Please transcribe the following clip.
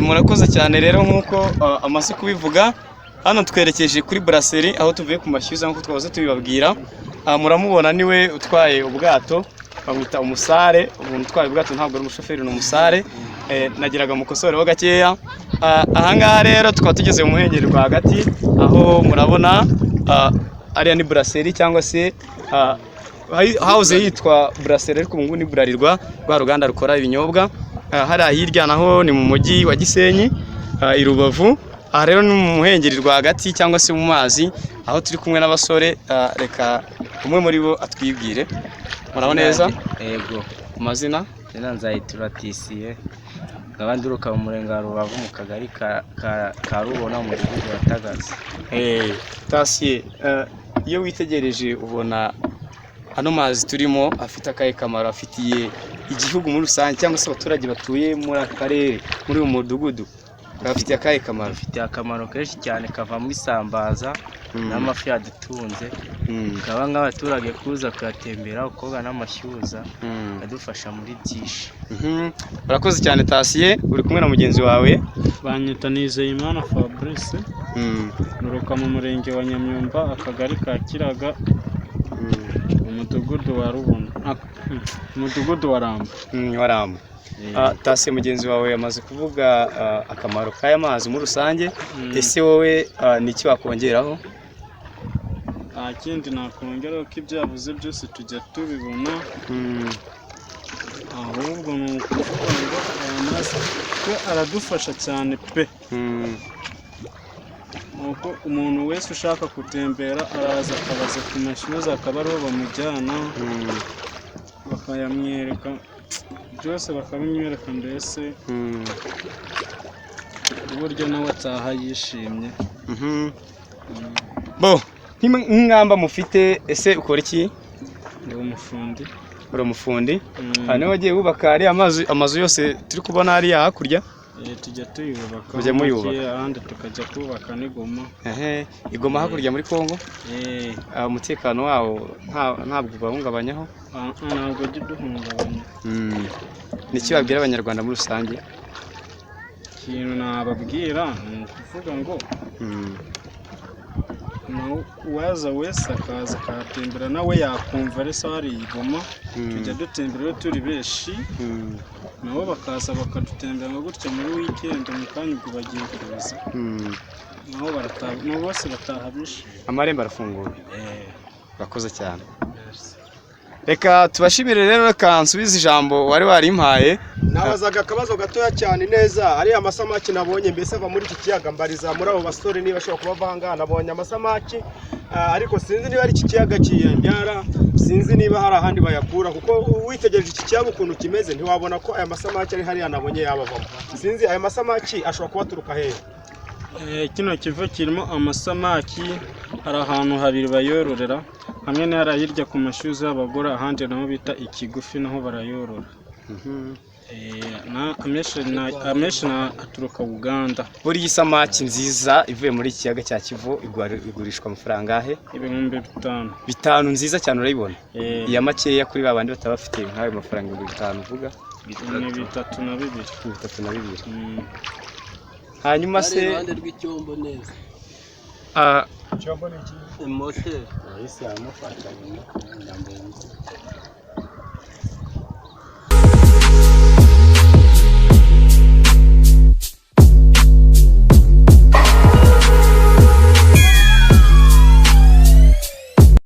Murakoze cyane rero nk'uko amaze kubivuga, hano twerekeje kuri brasserie aho tuvuye ku mashyuza nk'uko twahoze tubibabwira. Muramubona niwe utwaye ubwato, bamwita umusare. Umuntu utwaye ubwato ntabwo ari umushoferi, ni umusare. Nagiraga mukosoreho gakeya. Ahangaha rero tukaba tugeze mu muhengeri rwagati, aho murabona ariya ni brasserie cyangwa se hauze yitwa brasserie, ariko ubu ni Bralirwa, rwa ruganda rukora ibinyobwa. Hariya hirya naho ni mu mujyi wa Gisenyi, i Rubavu. Aha rero ni mu muhengeri rwagati cyangwa se mu mazi, aho turi kumwe n'abasore. Reka umwe muri bo atwibwire. Muraho neza? Yego. Amazina? Nzayitura Tisiye, nkaba nduruka mu murenge wa Rubavu mu kagari ka Rubona mu mudugudu wa Tagazi. Tasiye, iyo witegereje ubona hano mazi turimo afite akahe kamaro afitiye igihugu muri rusange cyangwa se abaturage batuye muri aka karere, muri uyu mudugudu, bafitiye akahe kamaro? Afitiye akamaro kenshi cyane, kava muri sambaza n'amafi yadutunze, kaba nk'abaturage kuza kuyatembera ukoga n'amashyuza, adufasha muri byinshi. Urakoze cyane Tasiye. Uri kumwe na mugenzi wawe? Banyita Nizeyimana Fabrice, nuruka mu murenge wa Nyamyumba, akagari ka Kiraga, umudugudu wa Rubona, umudugudu wa Ramba. Tasiye, mugenzi wawe yamaze kuvuga akamaro k'aya mazi muri rusange. Ese wowe niki wakongeraho? Nta kindi nakongeraho, ko ibyo yavuze byose tujya tubibona, ahubwo ni ukuvuga ngo aya mazi aradufasha cyane pe. Nuko umuntu wese ushaka gutembera araza akabaza ku mashyuza, akaba ariho bamujyana bakayamwereka byose, bakabimwereka mbese uburyo nawe ataha yishimye. Nk'ingamba mufite, ese ukora iki? Ndi umufundi. Uri umufundi? Niba wagiye wubaka ariya amazu yose turi kubona hariya hakurya? Tujya tuyubaka, mujya muyubaka ahandi tukajya kubaka n'Igoma. Igoma hakurya muri Kongo? Umutekano wawo ntabwo ubahungabanyaho? Ntabwo ujya uduhungabanya. Niki babwira abanyarwanda muri rusange? Ikintu nababwira ni ukuvuga ngo uwaza wese akaza akahatembera, nawe yakumva ari sawa hari Igoma. Tujya dutembera turi benshi, nabo bakaza bakadutembera gutya muri weekend, mu kanya ubwo bagiye kuza, nabo barataha, nabo bose bataha bishimye. Amarembo arafunguye. Urakoze cyane. Reka tubashimire rero, reka nsubize ijambo wari warimpaye. Nabazaga akabazo gatoya cyane neza, ari amasamaki nabonye mbese ava muri iki kiyaga, mbariza muri abo basore niba ashobora kuba avanga. Nabonye amasamaki, ariko sinzi niba ari iki kiyaga kiyandyara, sinzi niba hari ahandi bayakura, kuko witegereje iki kiyaga ukuntu kimeze ntiwabona ko aya masamaki ari hariya nabonye yabavamo. Sinzi aya masamaki ashobora kuba aturuka hehe? Kino kivu kirimo amasamaki, hari ahantu habiri bayororera, hamwe ni hariya hirya ku mashyuza y'abagore, ahandi naho bita ikigufi, naho barayorora. Amenshi aturuka Uganda. Buriya isamaki nziza ivuye muri iki kiyaga cya Kivu igurishwa amafaranga ahe? Ibihumbi 5. 5 nziza cyane, urayibona? Iya makeya kuri babandi bataba bafite nk'ayo mafaranga 5 uvuga? Ni 32. 32. Hanyuma se iruhande rw'icyombo neza. Icyombo ni iki? Moteri. Ese amufata nyambe.